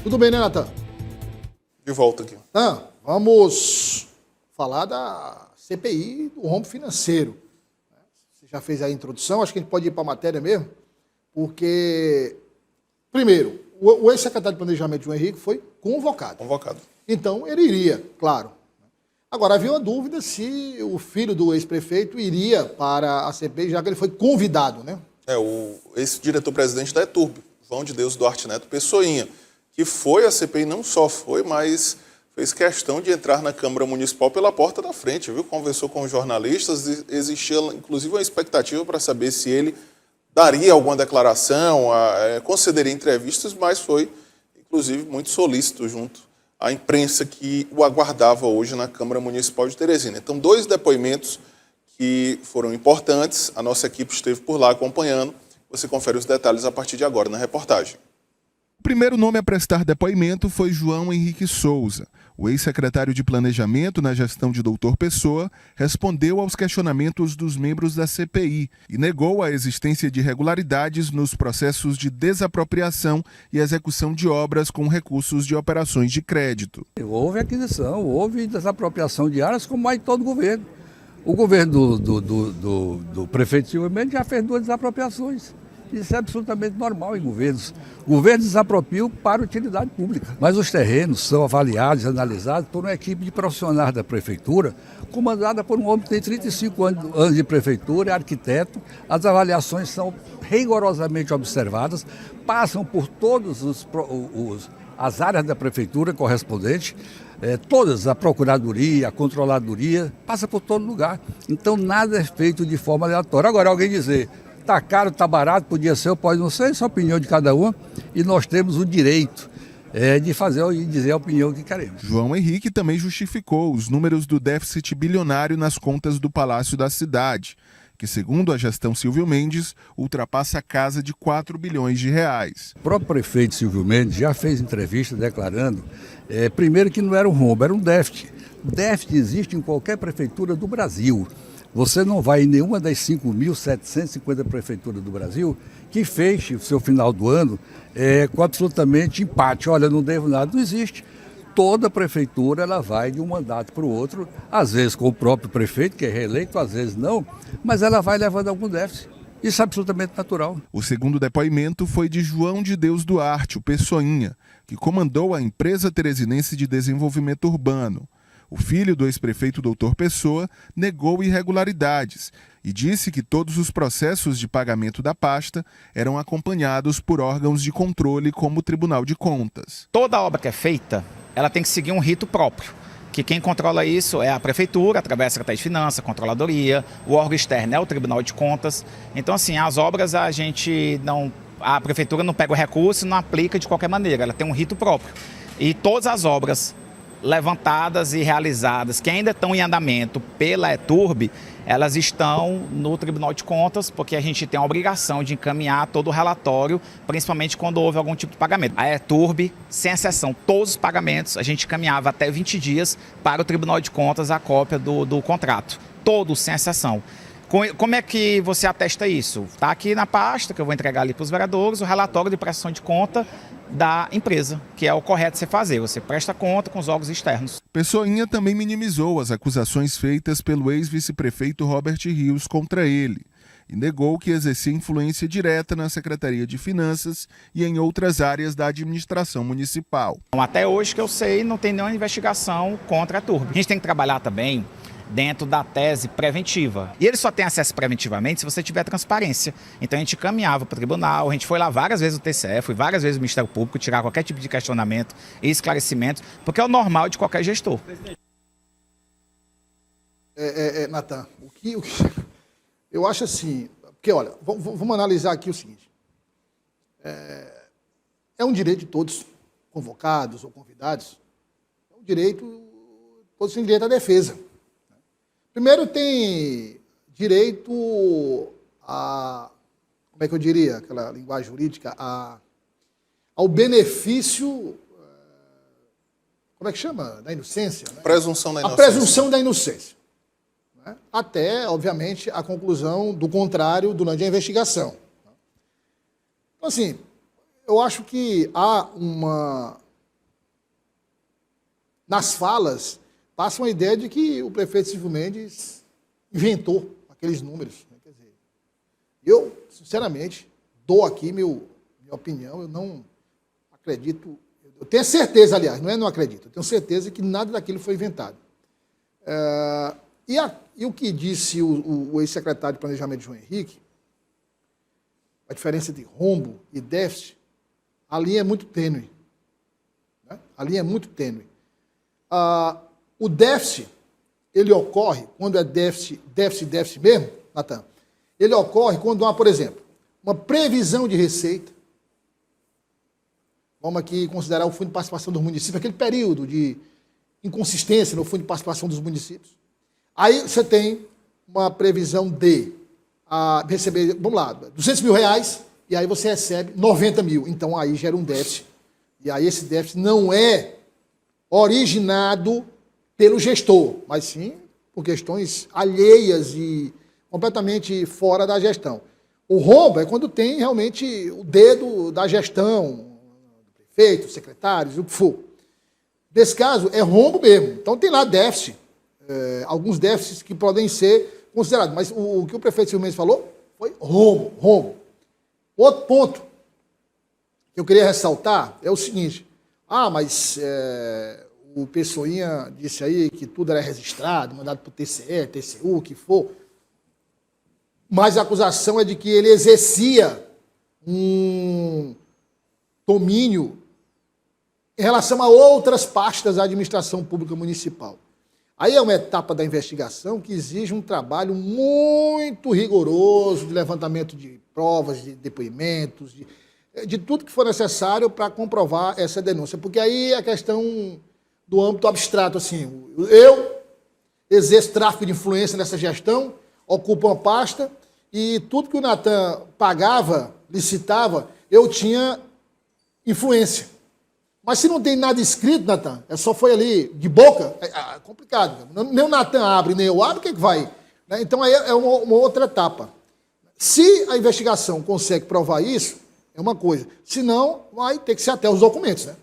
Tudo bem, né, Natan? De volta aqui. Vamos falar da CPI do rombo financeiro. Você já fez a introdução, acho que a gente pode ir para a matéria mesmo, porque, primeiro, o ex-secretário de Planejamento, João Henrique, foi convocado. Então, ele iria, claro. Agora, havia uma dúvida se o filho do ex-prefeito iria para a CPI, já que ele foi convidado, né? O ex-diretor-presidente da ETURB, João de Deus Duarte Neto Pessoinha, que foi à CPI, não só foi, mas fez questão de entrar na Câmara Municipal pela porta da frente, viu? Conversou com os jornalistas, existia inclusive uma expectativa para saber se ele daria alguma declaração, concederia entrevistas, mas foi, inclusive, muito solícito junto à imprensa que o aguardava hoje na Câmara Municipal de Teresina. Então, 2 depoimentos que foram importantes, a nossa equipe esteve por lá acompanhando. Você confere os detalhes a partir de agora na reportagem. O primeiro nome a prestar depoimento foi João Henrique Souza. O ex-secretário de Planejamento na gestão de Doutor Pessoa respondeu aos questionamentos dos membros da CPI e negou a existência de irregularidades nos processos de desapropriação e execução de obras com recursos de operações de crédito. Houve aquisição, houve desapropriação de áreas como há em todo o governo. O governo do prefeito Silvio Mendes já fez 2 desapropriações. Isso é absolutamente normal em governos. Governos desapropriam para utilidade pública. Mas os terrenos são avaliados e analisados por uma equipe de profissionais da prefeitura, comandada por um homem que tem 35 anos de prefeitura, é arquiteto. As avaliações são rigorosamente observadas, passam por todas as áreas da prefeitura correspondentes, todas, a procuradoria, a controladoria, passa por todo lugar. Então nada é feito de forma aleatória. Agora, alguém dizer, está caro, está barato, podia ser ou pode não ser, isso é a opinião de cada um, e nós temos o direito de fazer e dizer a opinião que queremos. João Henrique também justificou os números do déficit bilionário nas contas do Palácio da Cidade, que, segundo a gestão Silvio Mendes, ultrapassa a casa de 4 bilhões de reais. O próprio prefeito Silvio Mendes já fez entrevista declarando, primeiro, que não era um rombo, era um déficit. Déficit existe em qualquer prefeitura do Brasil. Você não vai em nenhuma das 5.750 prefeituras do Brasil que feche o seu final do ano com absolutamente empate. Olha, não devo nada, não existe. Toda prefeitura ela vai de um mandato para o outro, às vezes com o próprio prefeito, que é reeleito, às vezes não, mas ela vai levando algum déficit. Isso é absolutamente natural. O segundo depoimento foi de João de Deus Duarte, o Pessoinha, que comandou a Empresa Teresinense de Desenvolvimento Urbano. O filho do ex-prefeito Doutor Pessoa negou irregularidades e disse que todos os processos de pagamento da pasta eram acompanhados por órgãos de controle como o Tribunal de Contas. Toda obra que é feita, ela tem que seguir um rito próprio, que quem controla isso é a Prefeitura, através da Secretaria de Finanças, a Controladoria, o órgão externo é o Tribunal de Contas. Então, assim, as obras a Prefeitura não pega o recurso e não aplica de qualquer maneira, ela tem um rito próprio. E todas as obras levantadas e realizadas, que ainda estão em andamento pela ETURB, elas estão no Tribunal de Contas, porque a gente tem a obrigação de encaminhar todo o relatório, principalmente quando houve algum tipo de pagamento. A ETURB, sem exceção, todos os pagamentos, a gente encaminhava até 20 dias para o Tribunal de Contas a cópia do contrato. Todos, sem exceção. Como é que você atesta isso? Está aqui na pasta, que eu vou entregar ali para os vereadores, o relatório de prestação de conta da empresa, que é o correto você fazer. Você presta conta com os órgãos externos. Pessoinha também minimizou as acusações feitas pelo ex-vice-prefeito Robert Rios contra ele e negou que exercia influência direta na Secretaria de Finanças e em outras áreas da administração municipal. Até hoje que eu sei, não tem nenhuma investigação contra a ETURB. A gente tem que trabalhar também dentro da tese preventiva. E ele só tem acesso preventivamente se você tiver transparência. Então a gente caminhava para o tribunal, a gente foi lá várias vezes no TCE, foi várias vezes no Ministério Público, tirar qualquer tipo de questionamento e esclarecimento, porque é o normal de qualquer gestor. Natan, eu acho assim, porque olha, vamos analisar aqui o seguinte. É um direito de todos convocados ou convidados, é um direito, todos têm direito à defesa. Primeiro tem direito a, como é que eu diria, aquela linguagem jurídica, ao benefício, como é que chama? Da inocência? Né? Presunção da inocência. A presunção da inocência. Né? Até, obviamente, a conclusão do contrário durante a investigação. Então, assim, eu acho que há nas falas, passa uma ideia de que o prefeito Silvio Mendes inventou aqueles números. Quer dizer, eu, sinceramente, dou aqui minha opinião, eu não acredito, eu tenho certeza, aliás, não acredito, eu tenho certeza que nada daquilo foi inventado. E o que disse o ex-secretário de Planejamento, João Henrique, a diferença de rombo e déficit, a linha é muito tênue. Né? A linha é muito tênue. O déficit, ele ocorre quando é déficit mesmo, Natan, ele ocorre quando há, por exemplo, uma previsão de receita. Vamos aqui considerar o Fundo de Participação dos Municípios, aquele período de inconsistência no Fundo de Participação dos Municípios. Aí você tem uma previsão de receber, vamos lá, R$200 mil, e aí você recebe 90 mil. Então aí gera um déficit. E aí esse déficit não é originado pelo gestor, mas sim por questões alheias e completamente fora da gestão. O rombo é quando tem realmente o dedo da gestão, do prefeito, secretários, o que for. Nesse caso, é rombo mesmo. Então tem lá déficit, alguns déficits que podem ser considerados. Mas o que o prefeito Silvio Mendes falou foi rombo. Outro ponto que eu queria ressaltar é o seguinte. Mas o Pessoinha disse aí que tudo era registrado, mandado para o TCE, TCU, o que for. Mas a acusação é de que ele exercia um domínio em relação a outras pastas da administração pública municipal. Aí é uma etapa da investigação que exige um trabalho muito rigoroso de levantamento de provas, de depoimentos, de tudo que for necessário para comprovar essa denúncia. Porque aí é a questão do âmbito abstrato, assim, eu exerço tráfico de influência nessa gestão, ocupo uma pasta e tudo que o Natan pagava, licitava, eu tinha influência. Mas se não tem nada escrito, Natan, só foi ali de boca, é complicado. Nem o Natan abre, nem eu abro, o que vai? Então aí é uma outra etapa. Se a investigação consegue provar isso, é uma coisa. Se não, vai ter que ser até os documentos, né?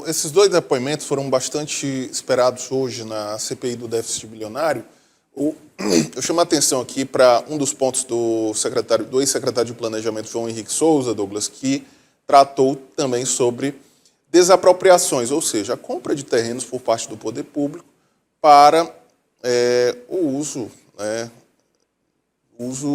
Esses dois depoimentos foram bastante esperados hoje na CPI do déficit bilionário. Eu chamo a atenção aqui para um dos pontos do ex-secretário de Planejamento, João Henrique Souza, Douglas, que tratou também sobre desapropriações, ou seja, a compra de terrenos por parte do poder público para o uso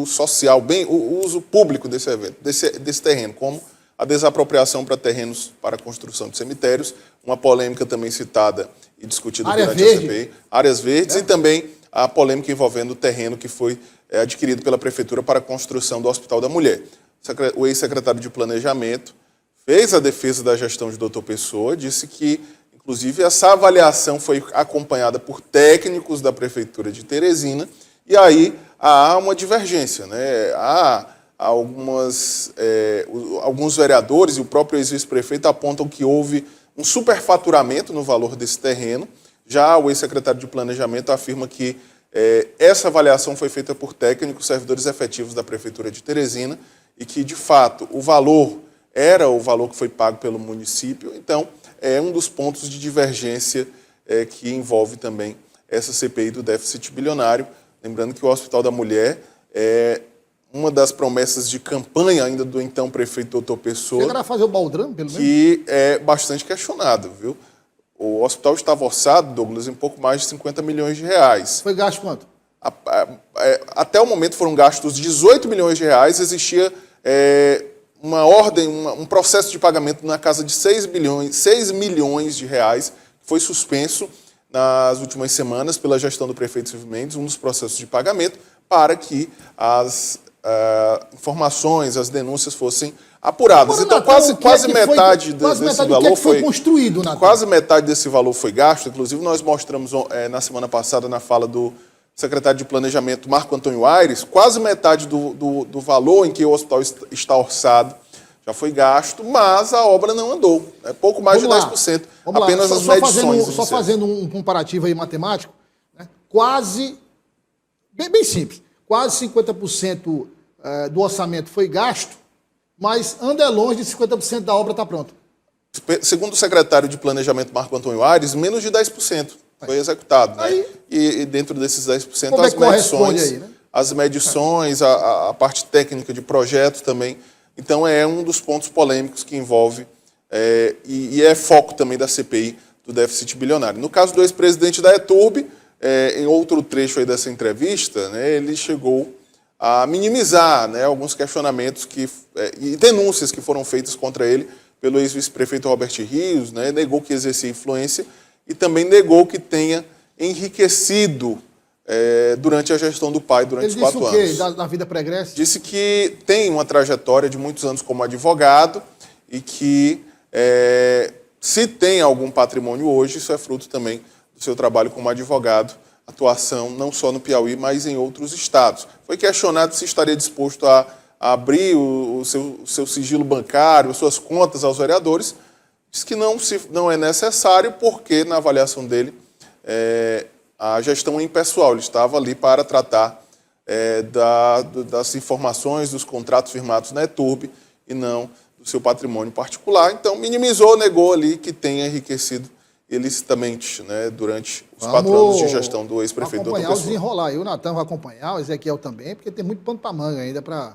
social, o uso público desse evento, desse terreno, como a desapropriação para terrenos para a construção de cemitérios, uma polêmica também citada e discutida durante a CPI, áreas verdes, e também a polêmica envolvendo o terreno que foi adquirido pela Prefeitura para a construção do Hospital da Mulher. O ex-secretário de Planejamento fez a defesa da gestão de Dr. Pessoa, disse que, inclusive, essa avaliação foi acompanhada por técnicos da Prefeitura de Teresina, e aí há uma divergência, né? Há alguns vereadores e o próprio ex-vice-prefeito apontam que houve um superfaturamento no valor desse terreno. Já o ex-secretário de Planejamento afirma que essa avaliação foi feita por técnicos, servidores efetivos da Prefeitura de Teresina, e que, de fato, o valor era o valor que foi pago pelo município. Então, é um dos pontos de divergência que envolve também essa CPI do déficit bilionário. Lembrando que o Hospital da Mulher é uma das promessas de campanha ainda do então prefeito Dr. Pessoa. Chegaram a fazer o baldrame, pelo menos? Que é bastante questionado, viu? O hospital estava orçado, Douglas, em pouco mais de 50 milhões de reais. Foi gasto quanto? Até o momento foram gastos 18 milhões de reais, existia uma ordem, um processo de pagamento na casa de 6 milhões de reais, que foi suspenso nas últimas semanas pela gestão do prefeito Silvio Mendes, um dos processos de pagamento, para que as informações, as denúncias fossem apuradas. Então, quase metade desse valor foi construído, Natan. Quase metade desse valor foi gasto. Inclusive, nós mostramos na semana passada, na fala do secretário de Planejamento, Marco Antônio Aires, quase metade do valor em que o hospital está orçado já foi gasto, mas a obra não andou. É pouco mais de 10%. Apenas as medições. Só fazendo um comparativo aí matemático, né? Quase, bem simples, quase 50% do orçamento foi gasto, mas anda longe de 50% da obra está pronta. Segundo o secretário de Planejamento, Marco Antônio Aires, menos de 10% foi executado. Né? E dentro desses 10%, Como é que corresponde aí, né? As medições, a parte técnica de projeto também. Então, é um dos pontos polêmicos que envolve, e é foco também da CPI do déficit bilionário. No caso do ex-presidente da ETURB, em outro trecho aí dessa entrevista, né, ele chegou a minimizar, né, alguns questionamentos e denúncias que foram feitas contra ele pelo ex-vice-prefeito Robert Rios, né, negou que exercia influência e também negou que tenha enriquecido durante a gestão do pai, durante os 4 anos. Ele disse o quê da vida pregressa? Disse que tem uma trajetória de muitos anos como advogado e que, se tem algum patrimônio hoje, isso é fruto também do seu trabalho como advogado, atuação não só no Piauí, mas em outros estados. Foi questionado se estaria disposto a abrir o seu sigilo bancário, as suas contas aos vereadores. Diz que não é necessário, porque, na avaliação dele, a gestão é impessoal. Ele estava ali para tratar das informações, dos contratos firmados na ETURB e não do seu patrimônio particular. Então, minimizou, negou ali que tenha enriquecido ilicitamente, né, durante os 4 anos de gestão do ex-prefeito Dr. Acompanhar o Pessoa. desenrolar. E o Natan vai acompanhar, o Ezequiel também, porque tem muito pano para manga ainda para